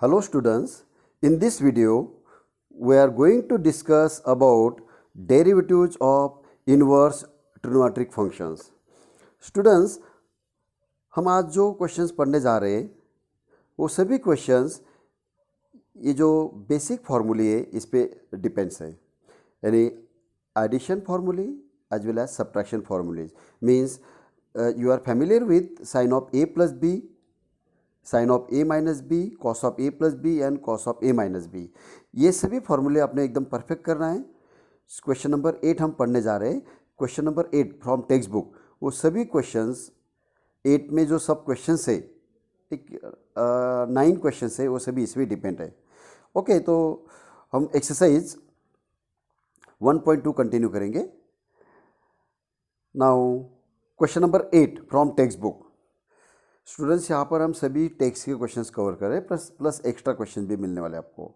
Hello students, in this video we are going to discuss about derivatives of inverse trigonometric functions. Students, हम आज जो questions पढ़ने जा रहे हैं वो सभी क्वेश्चंस ये जो बेसिक फार्मूले है इस पे डिपेंड्स है, यानी एडिशन फार्मूले as well as subtraction formulas. Means you are familiar with sin of a plus b, sin of a minus b, cos of a plus b and cos of a minus b. ये सभी फॉर्मूले आपने एकदम perfect करना है. Question number 8 हम पढ़ने जा रहे हैं. Question number 8 from text book. वो सभी क्वेश्चंस 8 में जो सब क्वेश्चंस है, एक 9 क्वेश्चंस है, वो सभी इसमें डिपेंड है. ओके, तो हम एक्सरसाइज 1.2 कंटिन्यू करेंगे. Now question number 8 from text book. Students, यहाँ पर हम सभी टेक्स्ट के क्वेश्चंस कवर करें, प्लस एक्स्ट्रा क्वेश्चन भी मिलने वाले आपको.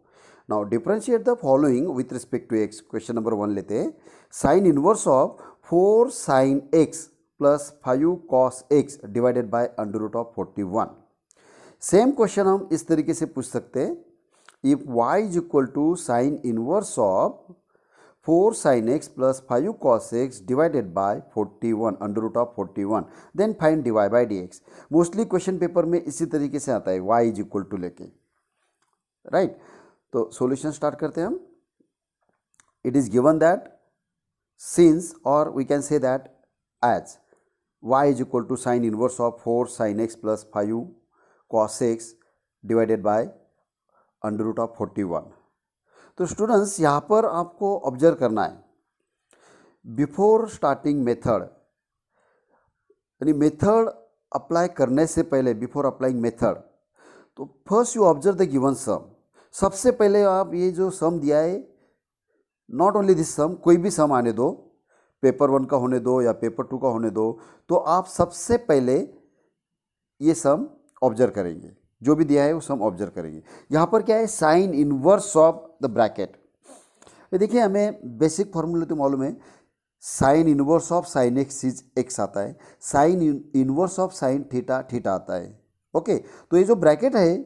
Now differentiate the following with respect to x. Question number 1 लेते हैं. Sine inverse of 4 sine x plus 5 cos x divided by under root of 41. Same question हम इस तरीके से पूछ सकते हैं. If y is equal to sine inverse of 4 sin x plus 5 cos x divided by 41 under root of 41, then find dy by dx. Mostly question paper में इसी तरीके से आता है, y इज इक्वल टू लेके, राइट. तो solution start करते हैं हम. It is given that since, और we can say that as y is equal to sine inverse of 4 sin x plus 5 cos x divided by under root of 41. तो students, यहाँ पर आपको observe करना है बिफोर स्टार्टिंग मेथड, यानी method apply करने से पहले, बिफोर अप्लाइंग मेथड, तो first you observe the given sum. सबसे पहले आप ये जो सम दिया है, नॉट ओनली दिस सम, कोई भी सम आने दो, पेपर 1 का होने दो या पेपर 2 का होने दो, तो आप सबसे पहले ये सम ऑब्जर्व करेंगे. जो भी दिया है वो सम ऑब्जर्व करेंगे. यहाँ पर क्या है, sine inverse of the bracket. ये देखिए, हमें बेसिक फॉर्मूला तो मालूम है, sine inverse of sine x is x आता है, sine inverse of sine theta theta आता है. ओके, तो ये जो ब्रैकेट है,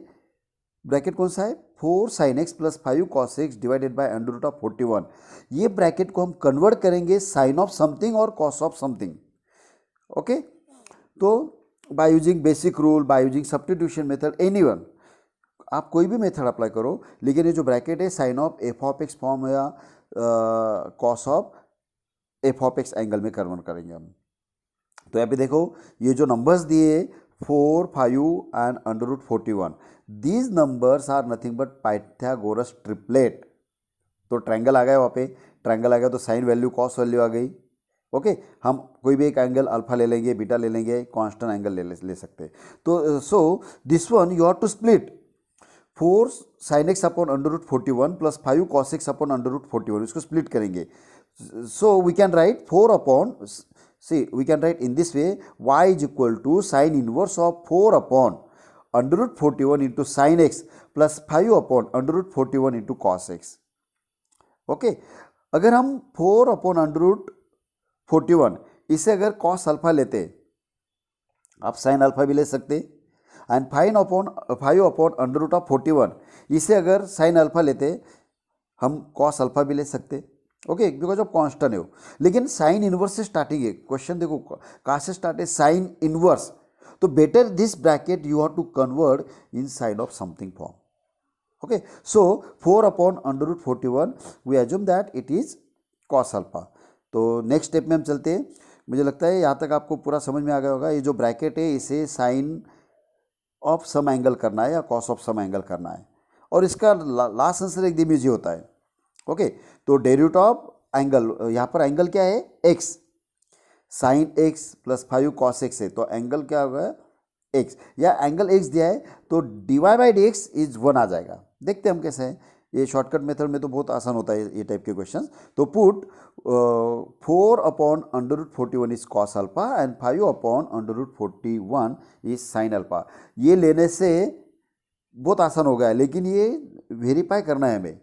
ब्रैकेट कौन सा है, 4 sine x plus 5 cos x divided by under root of 41. ये ब्रैकेट को हम कन्वर्ट करेंगे साइन ऑफ समथिंग और कॉस ऑफ समथिंग. ओके, तो by using basic rule, by using substitution method, anyone, आप कोई भी मेथड अप्लाई करो, लेकिन ये जो ब्रैकेट है sine of F of x form या cos of F of x angle में कन्वर्ट करेंगे हम. तो यहाँ पे देखो, ये जो नंबर्स दिए 4, 5 and under root 41, these numbers are nothing but Pythagoras triplet. तो ट्रायंगल आ गया, वहाँ पे ट्रायंगल आ गया, तो साइन वैल्यू कॉस वैल्यू आ गई. ओके, हम कोई भी एक एंगल अल्फा ले लेंगे, बीटा ले लेंगे, कांस्टेंट एंगल ले सकते हैं. तो so this one you have to split 4 sine x upon under root 41 plus 5 cos x upon under root 41, इसको स्प्लिट करेंगे. So we can write 4 upon, see we can write in this way, y is equal to sine inverse of 4 upon under root 41 into sine x plus 5 upon under root 41 into cos x. Okay, अगर हम 4 upon under root 41, इसे अगर cos alpha लेते, आप sine alpha भी ले सकते, and 5 upon under root of 41, इसे अगर साइन अल्फा लेते, हम कॉस अल्फा भी ले सकते. ओके, बिकॉज ऑफ कांस्टेंट है वो. लेकिन साइन इनवर्स से स्टार्टिंग है. क्वेश्चन देखो कहाँ से स्टार्ट है, साइन इनवर्स. तो better this bracket you have to convert in sine of something form. Okay, so 4 upon under root 41, we assume that it is cos alpha. तो next step में हम चलते हैं. मुझे लगता है यहाँ तक आपको पूरा समझ में आ गया होगा. ये जो ब्रैकेट है, इसे साइन ऑफ सम एंगल करना है या कॉस ऑफ सम एंगल करना है, और इसका लास्ट आंसर एकदम ईजी होता है. ओके, तो डेरिवेटिव ऑफ एंगल, यहाँ पर एंगल क्या है, x, sign x plus 5 cos x है, तो एंगल क्या होगा, एक्स, या एंगल एक्स दिया है तो dy by D x is 1 आ जाएगा. देखते हैं हम कैसे हैं. ये शॉर्टकट मेथड में तो बहुत आसान होता है ये टाइप के क्वेश्चंस. तो put 4 upon under root 41 is cos alpha and 5 upon under root 41 is sine alpha. ये लेने से बहुत आसान हो गया है, लेकिन ये वेरीफाई करना है हमें.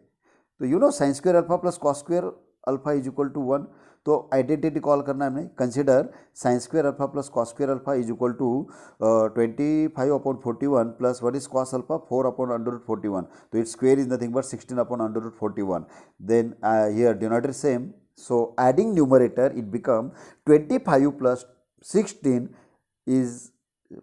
तो you know sine square alpha plus cos square alpha is equal to 1. तो आइडेंटिटी कॉल करना है हमें. Consider sine square alpha plus cos square alpha is equal to 25/41 plus what is cos alpha 4/√41. तो its square is nothing but 16/√41. Then here denominator same. So adding numerator it become 25 plus 16 is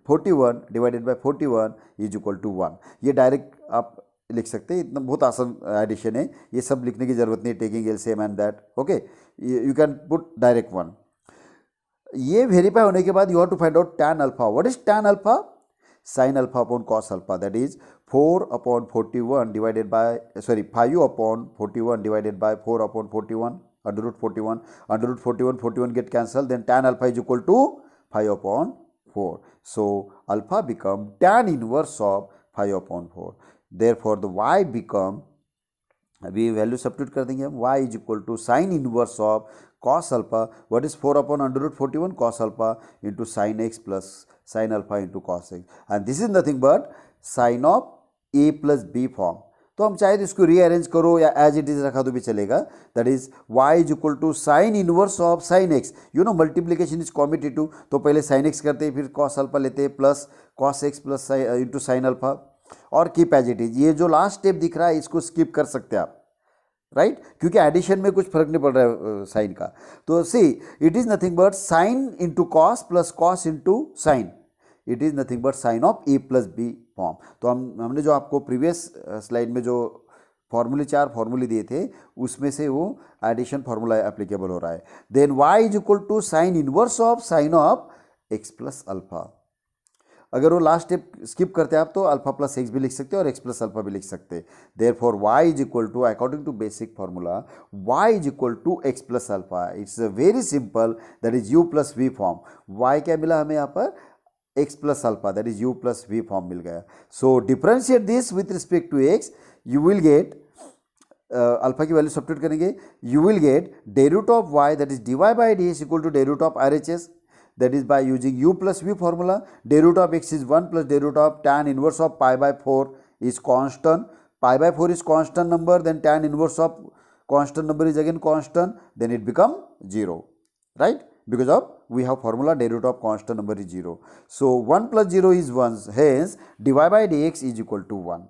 41 divided by 41 is equal to 1. ये direct आप लिख सकते हैं. इतना बहुत आसान addition है, ये सब लिखने की जरूरत नहीं. Taking LCM and that. Okay, you can put direct 1. ये वेरीफाई होने के बाद you have to find out tan alpha. What is tan alpha? sin alpha upon cos alpha, that is 4/41 divided by 5/41 divided by 4/41 √41. √41 41 get cancelled, then tan alpha is equal to 5/4. So alpha become tan inverse of 5/4. Therefore the y become, अभी value substitute कर देंगे हम. y is equal to sin inverse of cos alpha. What is 4/√41? cos alpha into sin x plus sin alpha into cos x, and this is nothing but sin of a plus b form. तो हम चाहे तो इसको rearrange करो या as it is रखा तो भी चलेगा. That is y is equal to sine inverse of sine x. You know multiplication is commutative, तो पहले साइन एक्स करते हैं, फिर कॉस अल्फा लेते हैं plus cos x plus into sine alpha, और कीप एज इट इज. ये जो लास्ट स्टेप दिख रहा है इसको स्किप कर सकते हैं आप, राइट क्योंकि एडिशन में कुछ फर्क नहीं पड़ रहा है साइन का. तो see it is nothing but sine into cos plus cos into sine. It is nothing but sine of A plus B form. तो हमने जो आपको प्रीवियस स्लाइड में जो चार फॉर्मूले दिए थे उसमें से वो एडिशन फार्मूला एप्लीकेबल हो रहा है. Then y is equal to sine inverse of sine of x plus alpha. अगर वो लास्ट स्टेप स्किप करते हैं आप तो अल्फा प्लस एक्स भी लिख सकते हैं और एक्स प्लस अल्फा भी लिख सकते हैं. Therefore y is equal to, according to basic formula, y is equal to x plus alpha. It's very simple, that is u plus v form. y क्या मिला हमें यहाँ पर? x plus alpha, that is u plus v form मिल गया. So differentiate this with respect to x, you will get alpha की value substitute करेंगे, you will get d root of y that is dy by ds equal to d root of RHS, that is by using u plus v formula. Day root of x is 1 plus day root of tan inverse of pi by 4 is constant. Pi by 4 is constant number, then tan inverse of constant number is again constant, then it become 0, right? Because of we have formula day root of constant number is 0. So 1 plus 0 is 1, hence dy by dx is equal to 1,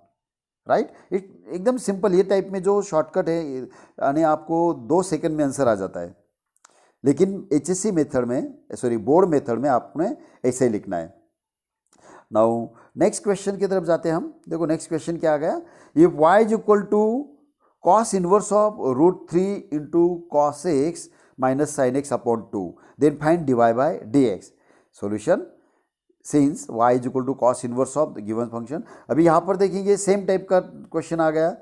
right? एकदम simple. ये type में जो shortcut है यानी आपको 2 second में answer आ जाता है, लेकिन HSC मेथड में बोर्ड मेथड में आपने ऐसे ही लिखना है. नाउ नेक्स्ट क्वेश्चन की तरफ जाते हैं हम. देखो नेक्स्ट क्वेश्चन क्या आ गया. If y is equal to cos inverse of √3 into cos x minus sine x upon 2, then find dy by dx. Solution, since y is equal to cos inverse of the given function. अभी यहाँ पर देखेंगे same type का question आ गया.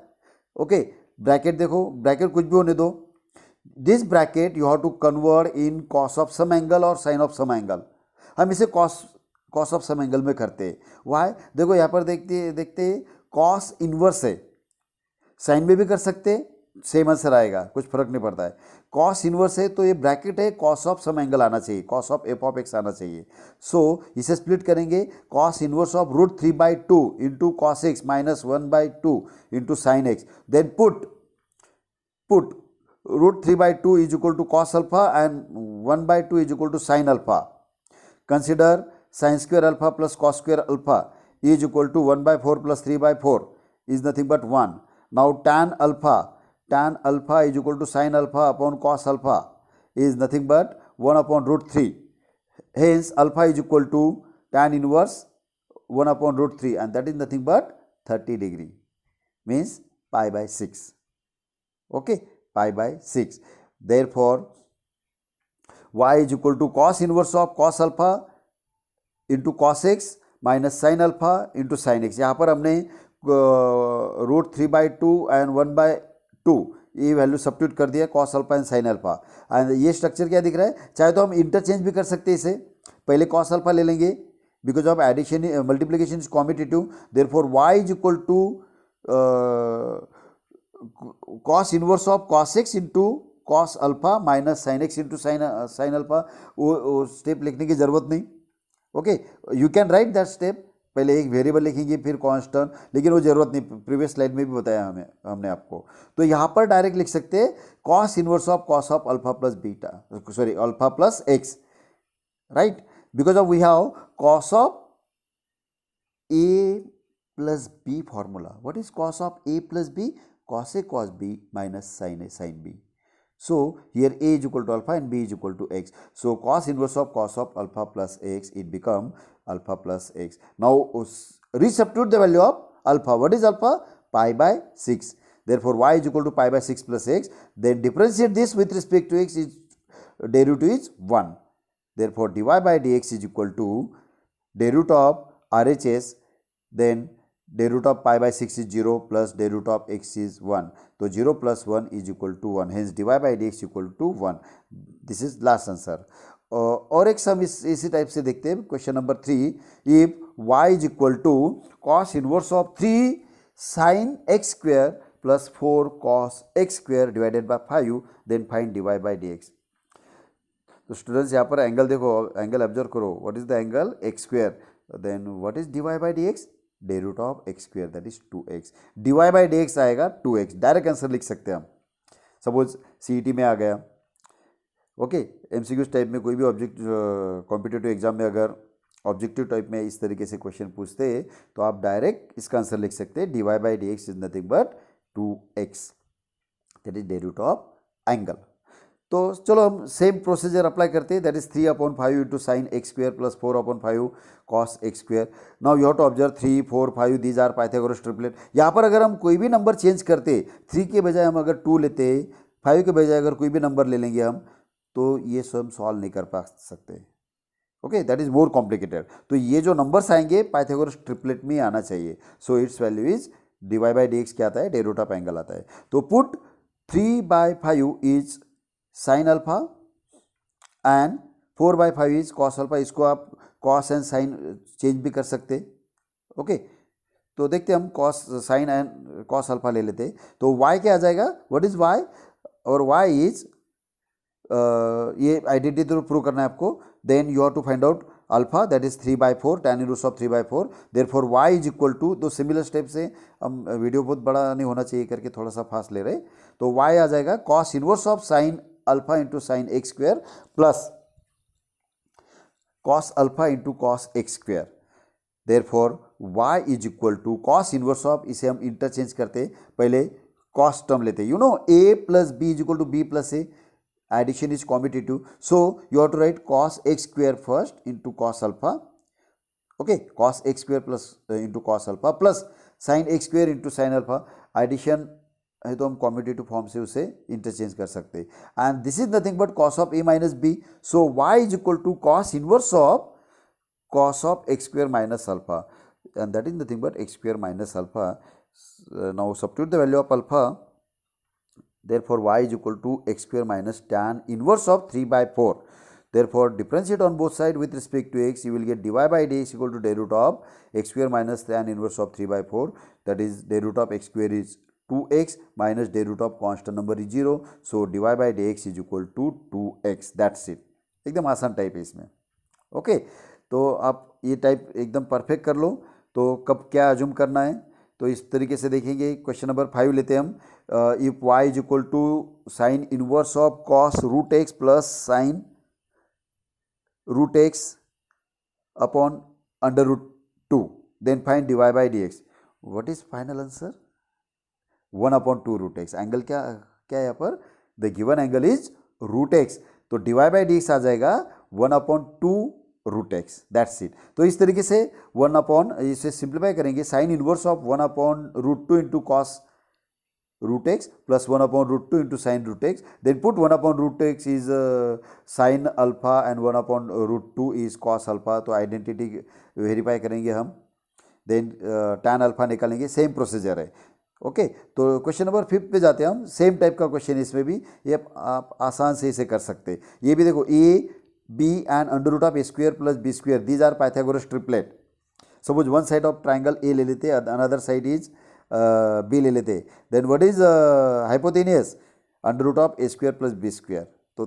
Okay, bracket देखो, bracket कुछ भी होने दो. This bracket you have to convert in cos of some angle और साइन ऑफ सम एंगल. हम इसे कॉस ऑफ सम एंगल में करते हैं. वाई? देखो यहाँ पर देखते कॉस इनवर्स है, साइन में भी कर सकते, सेम आंसर आएगा, कुछ फर्क नहीं पड़ता है. कॉस इनवर्स है तो ये ब्रैकेट है, कॉस ऑफ सम एंगल आना चाहिए, cos of F of x आना चाहिए. सो इसे स्प्लिट करेंगे, cos inverse of √3/2 into cos x minus 1/2 into sine x. Then put √3/2 is equal to cos alpha and 1/2 is equal to sin alpha. Consider sin square alpha plus cos square alpha is equal to 1/4 plus 3/4 is nothing but 1. Now tan alpha is equal to sin alpha upon cos alpha is nothing but 1 upon √3. Hence alpha is equal to tan inverse 1 upon √3, and that is nothing but 30 degree, means pi by 6. Okay, pi by 6. Therefore y is equal to cos inverse of cos alpha into cos x minus sin alpha into sin x. यहाँ पर हमने √3/2 and 1/2 ये value substitute कर दिया, cos alpha and sin alpha. And ये structure क्या दिख रहा है, चाहे तो हम इंटरचेंज भी कर सकते हैं इसे. पहले cos alpha ले लेंगे, because of addition multiplication is commutative. Therefore y is equal to cos inverse of cos x into cos alpha minus sin x into sin alpha. वो स्टेप लिखने की जरूरत नहीं. Okay, you can write that step, पहले एक variable लिखेंगे फिर constant, लेकिन वो ज़रूरत नहीं, प्रीवियस स्लाइड में भी बताया हमने आपको। तो यहाँ पर डायरेक्ट लिख सकते हैं cos inverse of cos of alpha plus beta, sorry alpha plus x, right, because of we have cos of a plus b formula. What is cos of a plus b? Cos a cos b minus sin a sin b. So here a is equal to alpha and b is equal to x. So cos inverse of cos of alpha plus x, it become alpha plus x. Now resubstitute the value of alpha. What is alpha? Pi by 6. Therefore y is equal to pi by 6 plus x. Then differentiate this with respect to x, is derivative is 1. Therefore dy by dx is equal to derivative of RHS, then derivative of pi by 6 is 0 plus derivative of x is 1. So 0 plus 1 is equal to 1. Hence dy by dx equal to 1. This is last answer. और एक सम इसी type से देखते हैं, question number 3, if y is equal to cos inverse of 3 sine x square plus 4 cos x square divided by 5, then find dy by dx. तो students यहाँ पर angle देखो, एंगल ऑब्जर्व करो, what is the angle x square, then what is dy by dx, derivative of x square that is 2x, dy by dx आएगा 2x, direct answer लिख सकते हैं हम। सपोज सीईटी में आ गया, ओके, एमसीक्यूज टाइप में कोई भी ऑब्जेक्ट कॉम्पिटिटिव एग्जाम में अगर ऑब्जेक्टिव टाइप में इस तरीके से क्वेश्चन पूछते हैं तो आप डायरेक्ट इसका आंसर लिख सकते हैं, dy by dx is nothing but 2x, that is derivative of angle. तो चलो हम सेम प्रोसीजर अप्लाई करते हैं, that is 3/5 into sine x square plus 4/5 cos x square. Now you have to observe 3, 4, 5 these are Pythagoras triplet. यहाँ पर अगर हम कोई भी नंबर चेंज करते, 3 के बजाय हम अगर 2 लेते, 5 के बजाय अगर कोई भी नंबर ले लेंगे हम, तो ये सब सॉल्व नहीं कर पा सकते, okay, that is more complicated. तो ये जो नंबर्स आएंगे पाइथागोरस ट्रिपलेट में आना चाहिए। So it's value is dy by dx क्या आता है, डेरिवेटिव ऑफ एंगल आता है। तो put 3/5 is sine alpha and 4/5 is cos alpha. इसको आप कॉस एंड साइन चेंज भी कर सकते, ओके। तो देखते हम cos sine and cos alpha ले लेते, तो y क्या आ जाएगा, व्हाट इज y, और y इज ये आइडेंटिटी तो प्रूव करना है आपको, then you have to find out alpha that is 3/4 tan inverse of 3/4, therefore y is equal to, तो सिमिलर स्टेप से हम, वीडियो बहुत बड़ा नहीं होना चाहिए करके थोड़ा सा फास्ट ले रहे, तो y आ जाएगा cos inverse of sine alpha into sine x square plus cos alpha into cos x square, therefore y is equal to cos inverse of, इसे हम इंटरचेंज करते, पहले कॉस टर्म लेते, you know a plus b is equal to b plus a, addition is commutative, so you have to write cos x square first into cos alpha, okay, cos x square plus into cos alpha plus sin x square into sin alpha, addition है तो हम competitive form से उसे interchange कर सकते हैं, and this is nothing but cos of a minus b, so y is equal to cos inverse of cos of x square minus alpha, and that is nothing but x square minus alpha. Now substitute the value of alpha, therefore y is equal to x square minus tan inverse of 3/4. Therefore differentiate on both sides with respect to x, you will get dy by dx equal to derivative of x square minus tan inverse of 3/4, that is derivative of x square is 2x minus derivative of constant number is 0, so dy by dx is equal to 2x, that's it. एकदम आसान type है इसमें, okay. तो आप ये type एकदम perfect कर लो, तो कब क्या अज्यूम करना है, तो इस तरीके से देखेंगे। क्वेश्चन नंबर 5 लेते हैं हम, if y is equal to sine inverse of cos root x plus sine root x upon under root 2, then find dy by dx, what is final answer, 1/2 root x. Angle क्या क्या है यहाँ पर, the given angle is root x, तो dy by dx आ जाएगा 1/2 root x, that's it. तो इस तरीके से इसे सिंप्लीफाई करेंगे, sine inverse of 1/√2 into cos root x plus 1/√2 into sine root x, then put 1/√x is sine alpha and 1/√2 is cos alpha, तो आइडेंटिटी वेरीफाई करेंगे हम, देन टैन अल्फा निकालेंगे, सेम प्रोसीजर है, ओके। तो question number 5 पे जाते हैं हम, सेम टाइप का क्वेश्चन इसमें भी, ये आप आसान से इसे कर सकते हैं। ये भी देखो, ए b and under root of a square plus b square, these are Pythagoras triplet. Suppose one side of triangle a ले लेते, another side is b ले लेते, then what is hypotenuse, under root of a square plus b square, तो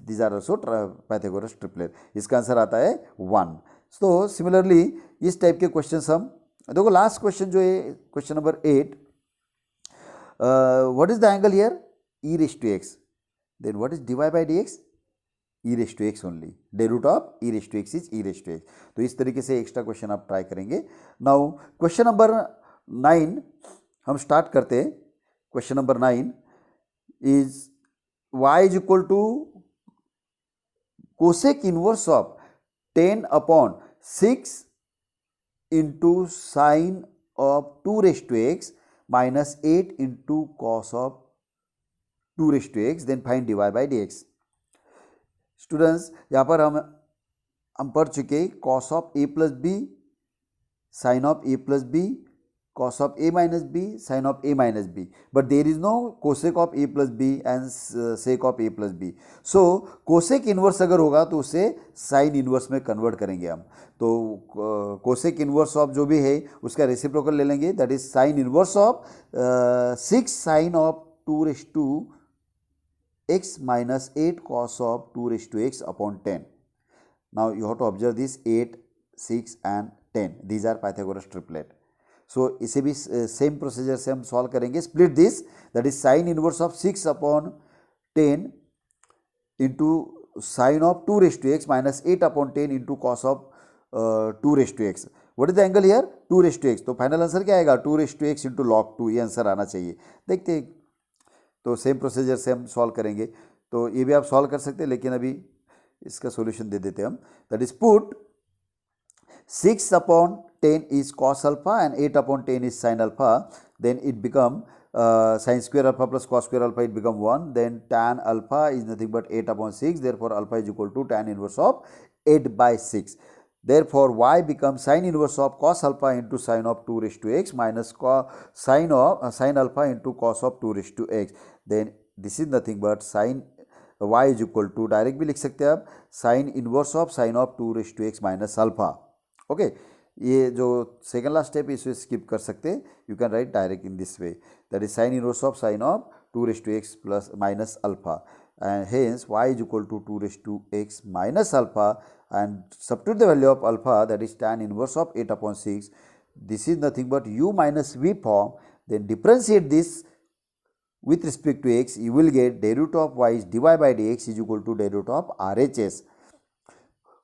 these are also Pythagoras triplet। इसका answer आता है 1, तो similarly इस टाइप के क्वेश्चन हम देखो, लास्ट क्वेश्चन जो है question number 8, what is the angle here, e raised to x, then what is dy by dx, e raised to x only, the root of e raised to x is e raised to x. तो इस तरीके से extra question आप try करेंगे. Now question number 9 हम start करते हैं. Question number 9 is y is equal to cosec inverse of 10 upon 6 into sine of 2 raised to x minus 8 into cos of 2 raised to x, then find dy by dx. Students यहाँ पर हम पढ़ चुके cos of A plus b, sine of A plus b, cos of a minus b, sin of a minus b, but there is no cosec of a plus b and sec of a plus b. So cosec inverse अगर होगा तो उसे sine inverse में convert करेंगे हम. तो cosec inverse of जो भी है उसका रेसिप्रोकल ले लेंगे, that is sine inverse of 6 sine of 2 raise to x minus 8 cos of 2 raised to x upon 10. Now you have to observe this 8, 6 and 10. These are Pythagoras triplet. So इसे भी same procedure से हम solve करेंगे. Split this, that is sine inverse of 6 upon 10 into sine of 2 raise to x minus 8 upon 10 into cos of 2 raise to x. What is the angle here, 2 raise to x. तो final answer क्या आएगा, 2 raise to x into log 2, ये answer आना चाहिए. देखते हैं, तो same procedure से हम सॉल्व करेंगे. तो ये भी आप सॉल्व कर सकते हैं, लेकिन अभी इसका सॉल्यूशन दे देते हैं हम. That is put 6 upon 10 is cos alpha and 8 upon 10 is sin alpha. Then it become sin square alpha plus cos square alpha, it become 1. Then tan alpha is nothing but 8 upon 6. Therefore alpha is equal to tan inverse of 8 by 6. Therefore y becomes sin inverse of cos alpha into sin of 2 raised to x minus sin alpha into cos of 2 raised to x. Then this is nothing but sin y is equal to, direct भी लिख सकते हैं आप, sin inverse of sin of 2 raised to x minus alpha. Okay, ये जो second last step इसे skip कर सकते हैं. You can write direct in this way, that is sine inverse of sine of 2 raise to x plus minus alpha, and hence y is equal to 2 raise to x minus alpha, and substitute the value of alpha, that is tan inverse of 8 upon 6. This is nothing but u minus v form. Then differentiate this with respect to x, you will get derivative of y is dy by dx is equal to derivative of RHS.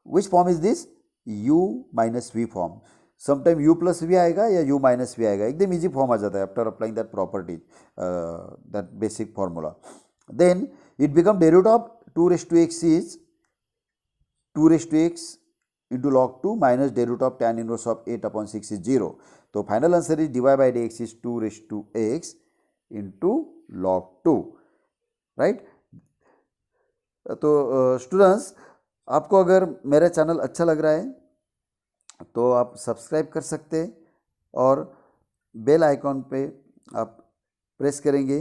Which form is this, u minus v form. Sometime u plus v आएगा या u minus we आएगा, एकदम easy form आ जाता है after applying that property, that basic formula. Then it become derivative of 2 raise to x is 2 raise to x into log 2 minus derivative of tan inverse of 8 upon 6 is 0. तो final answer is dy by dx is 2 raise to x into log 2, right. तो students, आपको अगर मेरा channel अच्छा लग रहा है तो आप सब्सक्राइब कर सकते हैं और बेल आइकॉन पे आप प्रेस करेंगे